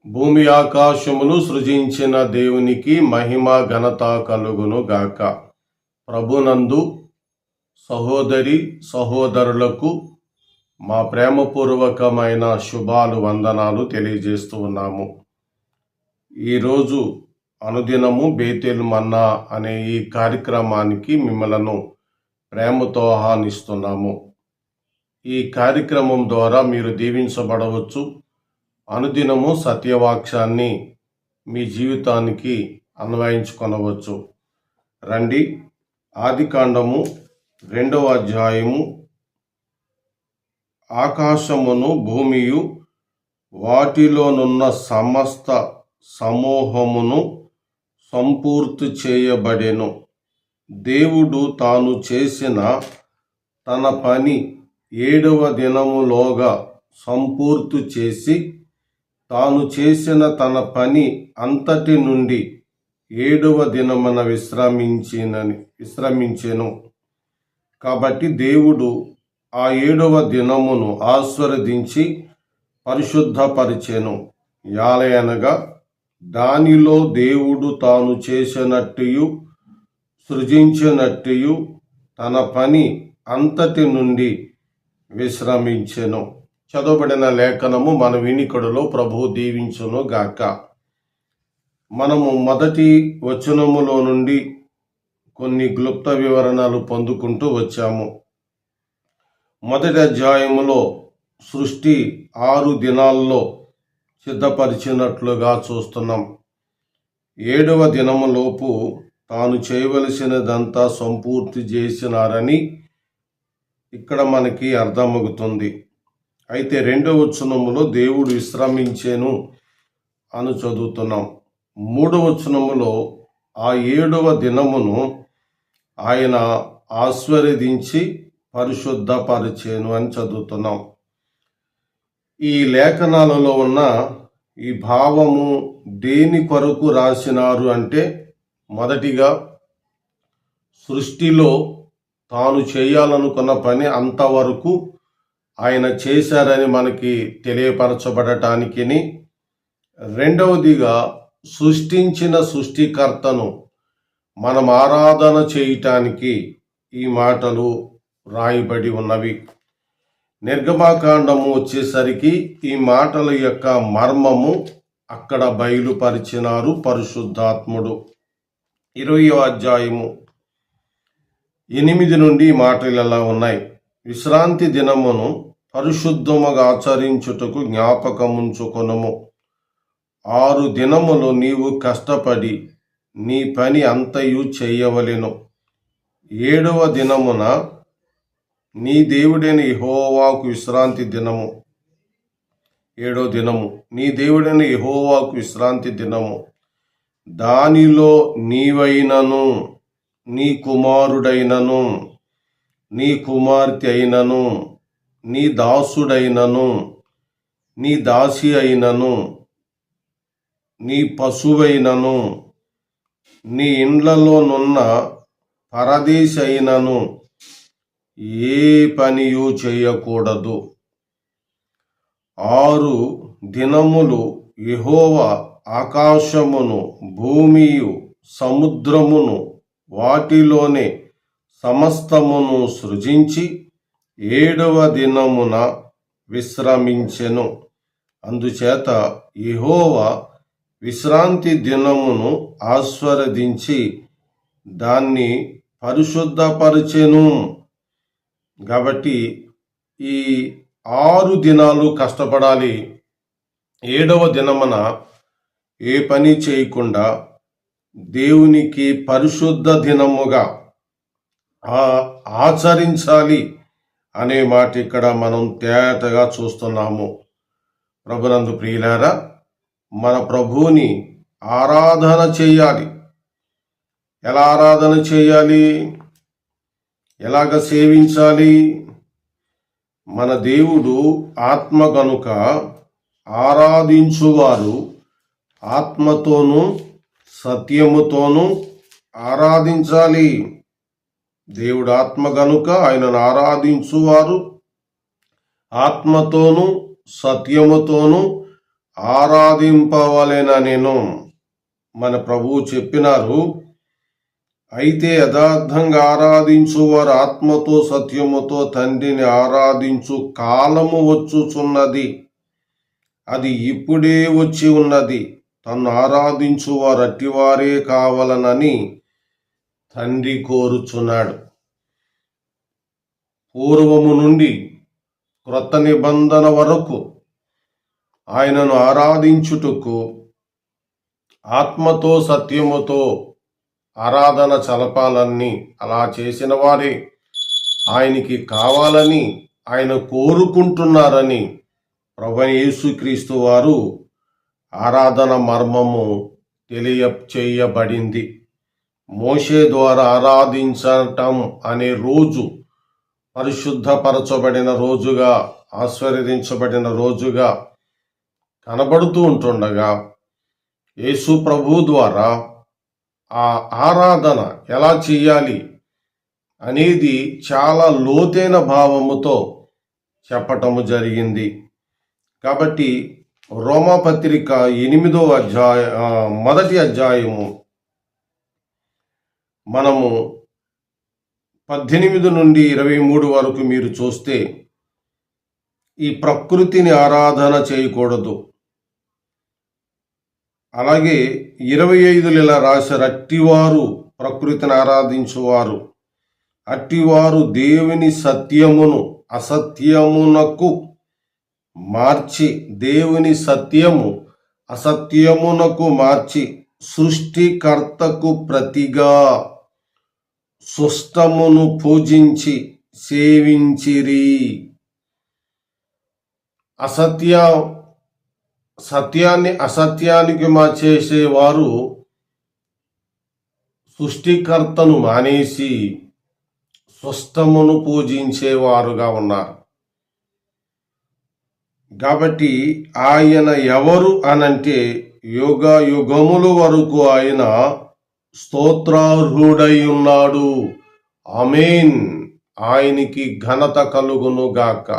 భూమి ఆకాశములు సృజించిన దేవునికి మహిమ ఘనత కలుగును గాక. ప్రభునందు సహోదరి సహోదరులకు మా ప్రేమపూర్వకమైన శుభాలు వందనాలు తెలియజేస్తూ ఉన్నాము. ఈరోజు అనుదినము బేతేలు మన్నా అనే ఈ కార్యక్రమానికి మిమ్మలను ప్రేమతో ఆహ్వానిస్తున్నాము. ఈ కార్యక్రమం ద్వారా మీరు దీవించబడవచ్చు. అనుదినము సత్యవాక్యాన్ని మీ జీవితానికి అన్వయించుకొనవచ్చు. రండి, ఆదికాండము 2వ అధ్యాయము. ఆకాశమును భూమియు వాటిలోనున్న సమస్త సమూహమును సంపూర్తి చేయబడెను. దేవుడు తాను చేసిన తన పని 7వ దినములోగా సంపూర్తి చేసి తాను చేసిన తన పని అంతటి నుండి 7వ దినమున విశ్రమించెను. కాబట్టి దేవుడు ఆ 7వ దినమును ఆశీర్వదించి పరిశుద్ధపరిచెను. యాలయనగా దానిలో దేవుడు తాను చేసినట్టు సృజించినట్టు తన పని అంతటి నుండి విశ్రమించెను. చదవబడిన లేఖనము మన వినికిడిలో ప్రభువు దీవించును గాక. మనము మొదటి వచనములో నుండి కొన్ని క్లుప్త వివరణలు పొందుకుంటూ వచ్చాము. మొదటి అధ్యాయములో సృష్టి 6 దినాల్లో సిద్ధపరిచినట్లుగా చూస్తున్నాం. 7వ దినములోపు తాను చేయవలసినదంతా సంపూర్తి చేసినారని ఇక్కడ మనకి అర్థమవుతుంది. అయితే 2వ వచనములో దేవుడు విశ్రమించెను అని చదువుతున్నాం. 3వ వచనములో ఆ 7వ దినమును ఆయన ఆశీర్వదించి పరిశుద్ధపరిచెను అని చదువుతున్నాం. ఈ లేఖనాలలో ఉన్న ఈ భావము దేని కొరకు రాసినారు అంటే, మొదటిగా సృష్టిలో తాను చేయాలనుకున్న పని అంతవరకు ఆయన చేశారని మనకి తెలియపరచబడటానికి, రెండవదిగా సృష్టించిన సృష్టికర్తను మనం ఆరాధన చేయటానికి ఈ మాటలు రాయబడి ఉన్నవి. నిర్గమాకాండము వచ్చేసరికి ఈ మాటల యొక్క మర్మము అక్కడ బయలుపరిచినారు పరిశుద్ధాత్ముడు. 20వ అధ్యాయము 8 నుండి మాటలు ఎలా ఉన్నాయి. విశ్రాంతి దినమును పరిశుద్ధముగా ఆచరించుటకు జ్ఞాపకముంచుకొనుము. 6 దినములు నీవు కష్టపడి నీ పని అంతయు చేయవలెను. 7వ దినమున నీ దేవుడైన యెహోవాకు విశ్రాంతి దినము. 7వ దినము నీ దేవుడైన యెహోవాకు విశ్రాంతి దినము. దానిలో నీవైనను నీ కుమారుడైనను నీ కుమార్తె అయినను నీ దాసుడైనను నీ దాసి అయినను నీ పశువైనను నీ ఇండ్లలోనున్న పరదేశి అయినను ఏ పనియు చేయకూడదు. 6 దినములు యెహోవా ఆకాశమును భూమియు సముద్రమును వాటిలోనే సమస్తమును సృజించి 7వ దినమున విశ్రమించెను. అందుచేత యెహోవా విశ్రాంతి దినమును ఆశీర్వదించి దాన్ని పరిశుద్ధపరిచెను. కాబట్టి ఈ 6 దినాలు కష్టపడాలి. 7వ దినమున ఏ పని చేయకుండా దేవునికి పరిశుద్ధ దినముగా ఆచరించాలి అనే మాట ఇక్కడ మనం తేటగా చూస్తున్నాము. ప్రభునందు ప్రియులారా, మన ప్రభువుని ఆరాధన చేయాలి. ఎలా ఆరాధన చేయాలి? ఎలాగ సేవించాలి? మన దేవుడు ఆత్మ గనుక ఆరాధించువారు ఆత్మతోనూ సత్యముతోనూ ఆరాధించాలి. దేవుడు ఆత్మ గనుక ఆయనను ఆరాధించువారు ఆత్మతోనూ సత్యముతోనూ ఆరాధింపవలెననెను మన ప్రభువు చెప్పినారు. అయితే యథార్థంగా ఆరాధించువారు ఆత్మతో సత్యముతో తండ్రిని ఆరాధించు కాలము వచ్చుచున్నది, అది ఇప్పుడే వచ్చి ఉన్నది. తన్ను ఆరాధించువారు అట్టివారే కావాలనని తండ్రి కోరుచున్నాడు. పూర్వము నుండి క్రొత్త నిబంధన వరకు ఆయనను ఆరాధించుటకు ఆత్మతో సత్యముతో ఆరాధన చలపాలని, అలా చేసిన వారే ఆయనకి కావాలని ఆయన కోరుకుంటున్నారని ప్రభువైన యేసుక్రీస్తు వారు ఆరాధన మర్మము తెలియచేయబడింది. మోషే ద్వారా ఆరాధించటం అనే రోజు పరిశుద్ధపరచబడిన రోజుగా, ఆశీర్వదించబడిన రోజుగా కనబడుతూ ఉంటుండగా యేసు ప్రభు ద్వారా ఆ ఆరాధన ఎలా చేయాలి అనేది చాలా లోతైన భావముతో చెప్పటము జరిగింది. కాబట్టి రోమాపత్రిక 8వ మొదటి అధ్యాయము మనము 18 నుండి 23 వరకు మీరు చూస్తే, ఈ ప్రకృతిని ఆరాధన చేయకూడదు. అలాగే 25 ఇలా రాశారు, అట్టివారు ప్రకృతిని ఆరాధించువారు, అట్టివారు దేవుని సత్యమును అసత్యమునకు మార్చి, దేవుని సత్యము అసత్యమునకు మార్చి సృష్టికర్తకు ప్రతిగా సుష్టమును పూజించి సేవించిరి. సత్యాన్ని అసత్యానికి మార్చేసేవారు సృష్టికర్తను మానేసి స్వస్థమును పూజించేవారుగా ఉన్నారు. కాబట్టి ఆయన ఎవరు అనంటే, యుగ యుగముల వరకు ఆయన స్తోత్రార్హుడై ఉన్నాడు. ఆమేన్. ఆయనకి ఘనత కలుగును గాక.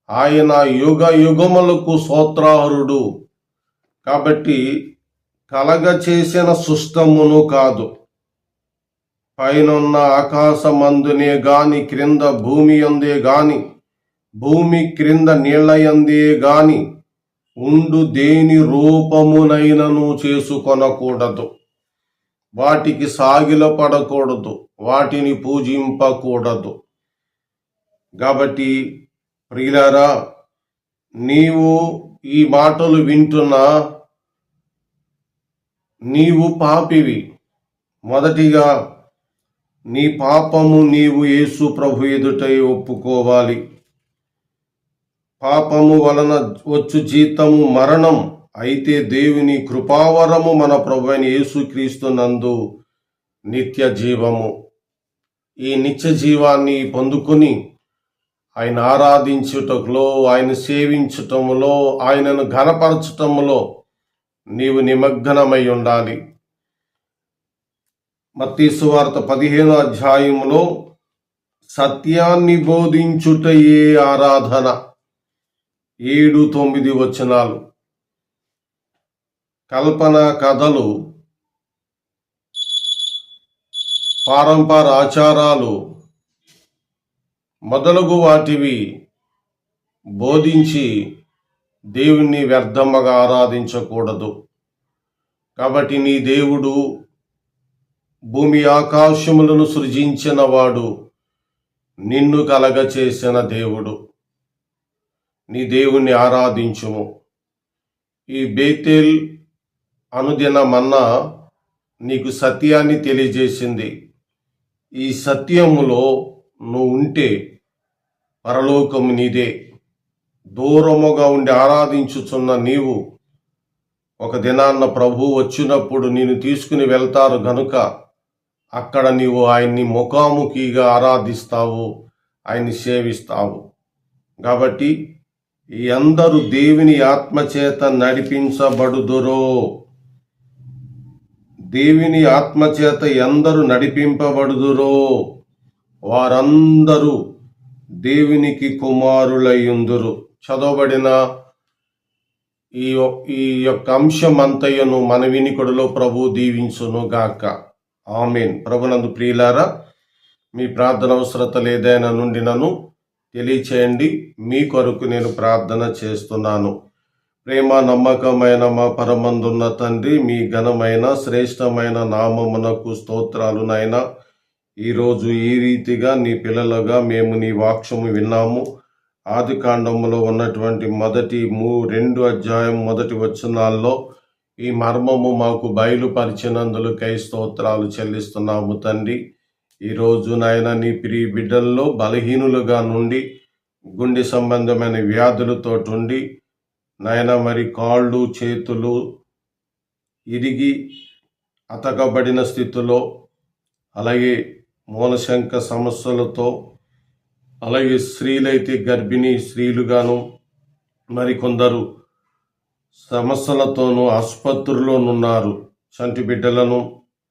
ఆయన యుగ యుగములకు స్తోత్రార్హుడు. కాబట్టి కలగ చేసిన సృష్టమును కాదు, పైనున్న ఆకాశమందునే గాని, క్రింద భూమి యందే గాని, భూమి క్రింద నీళ్లయందే గాని ఉండు దేని రూపమునైనను చేసుకొనకూడదు, వాటికి సాగిలపడకూడదు, వాటిని పూజింపకూడదు. కాబట్టి ప్రియులారా, నీవు ఈ మాటలు వింటున్నా నీవు పాపివి. మొదటిగా నీ పాపము నీవు యేసు ప్రభు ఎదుటై ఒప్పుకోవాలి. పాపము వలన వచ్చు జీతము మరణం, అయితే దేవుని కృపావరము మన ప్రభువైన యేసుక్రీస్తు నందు నిత్య జీవము. ఈ నిత్య జీవాన్ని పొందుకొని ఆయన ఆరాధించుటలో, ఆయన సేవించటములో, ఆయనను ఘనపరచటములో నీవు నిమగ్నమై ఉండాలి. మత్తయి సువార్త 15వ అధ్యాయములో సత్యాన్ని బోధించుటయే ఆరాధన, 7-9 వచనాలు. కల్పన కథలు, పారంపర ఆచారాలు మొదలగు వాటివి బోధించి దేవుణ్ణి వ్యర్థముగా ఆరాధించకూడదు. కాబట్టి నీ దేవుడు భూమి ఆకాశములను సృజించిన వాడు, నిన్ను కలగచేసిన దేవుడు. నీ దేవుణ్ణి ఆరాధించుము. ఈ బేతేల్ అనుదిన మన్నా నీకు సత్యాన్ని తెలియజేసింది. ఈ సత్యములో నువ్వు ఉంటే పరలోకము నీదే. దూరముగా ఉండి ఆరాధించుచున్న నీవు ఒక దినాన్న ప్రభు వచ్చినప్పుడు నిన్ను తీసుకుని వెళ్తారు గనుక అక్కడ నీవు ఆయన్ని ముఖాముఖిగా ఆరాధిస్తావు, ఆయన్ని సేవిస్తావు. కాబట్టి అందరూ దేవుని ఆత్మచేత నడిపించబడుదురో, దేవుని ఆత్మచేత ఎందరు నడిపింపబడుదురో వారందరూ దేవునికి కుమారులయ్యుందురు. చదవబడిన ఈ ఈ యొక్క అంశం అంతయ్యను మన వినికుడిలో ప్రభు దీవించును గాక. ఆమేన్. ప్రభునందు ప్రియులారా, మీ ప్రార్థన అవసరతలు ఏదైనా నుండి నన్ను తెలియచేయండి. మీ కొరకు నేను ప్రార్థన చేస్తున్నాను. ప్రేమ నమ్మకమైన మా పరమందున్న తండ్రి, మీ ఘనమైన శ్రేష్టమైన నామమునకు స్తోత్రాలు నాయనా. ఈరోజు ఈ రీతిగా నీ పిల్లలుగా మేము నీ వాక్యము విన్నాము. ఆది కాండములో ఉన్నటువంటి మొదటి 2 అధ్యాయం మొదటి వచనాల్లో ఈ మర్మము మాకు బయలుపరిచినందులకై స్తోత్రాలు చెల్లిస్తున్నాము తండ్రి. ఈరోజు నాయన నీ ప్రియ బిడ్డల్లో బలహీనులుగా నుండి, గుండె సంబంధమైన వ్యాధులతో ఉండి నాయన, మరి కాళ్ళు చేతులు ఇరిగి అతకబడిన స్థితిలో, అలాగే మూలశంక సమస్యలతో, అలాగే స్త్రీలైతే గర్భిణీ స్త్రీలుగాను, మరి కొందరు సమస్యలతోనూ ఆసుపత్రుల్లోనున్నారు. చంటి బిడ్డలను,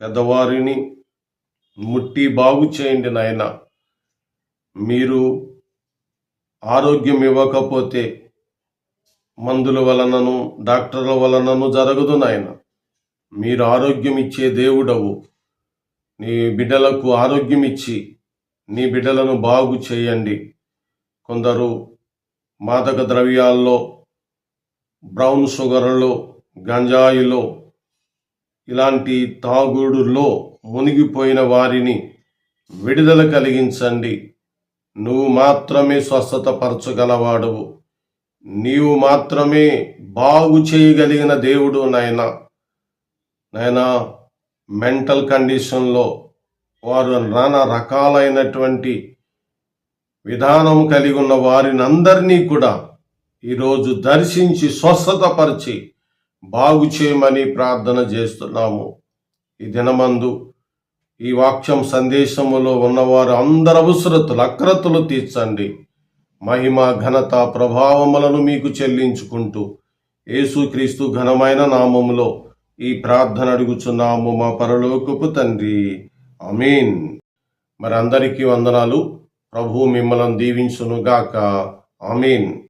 పెద్దవారిని ముట్టి బాగు చేయండి నాయన. మీరు ఆరోగ్యం ఇవ్వకపోతే మందుల వలనను డాక్టర్ల వలనను జరగదు నాయన. మీరు ఆరోగ్యం ఇచ్చే దేవుడవు. నీ బిడ్డలకు ఆరోగ్యం ఇచ్చి నీ బిడ్డలను బాగు చేయండి. కొందరు మాదక ద్రవ్యాల్లో, బ్రౌన్ షుగర్లో, గంజాయిలో, ఇలాంటి తాగుడుల్లో మునిగిపోయిన వారిని విడుదల కలిగించండి. నువ్వు మాత్రమే స్వస్థత పరచగలవాడవు. నీవు మాత్రమే బాగు చేయగలిగిన దేవుడు నాయనా. మెంటల్ కండిషన్లో వారు నానా రకాలైనటువంటి విధానం కలిగి ఉన్న వారిని అందరినీ కూడా ఈరోజు దర్శించి స్వస్థతపరిచి బాగు చేయమని ప్రార్థన చేస్తున్నాము. ఈ దినమందు ఈ వాక్యం సందేశములో ఉన్నవారు అందరి అవసరతలు అక్రతలు తీర్చండి. మహిమ ఘనత ప్రభావములను మీకు చెల్లించుకుంటూ యేసుక్రీస్తు ఘనమైన నామములో ఈ ప్రార్థన అడుగుచున్నాము మా పరలోకపు తండ్రి. ఆమేన్. మరి అందరికీ వందనాలు. ప్రభు మిమ్మల్ని దీవించునుగాక. ఆమేన్.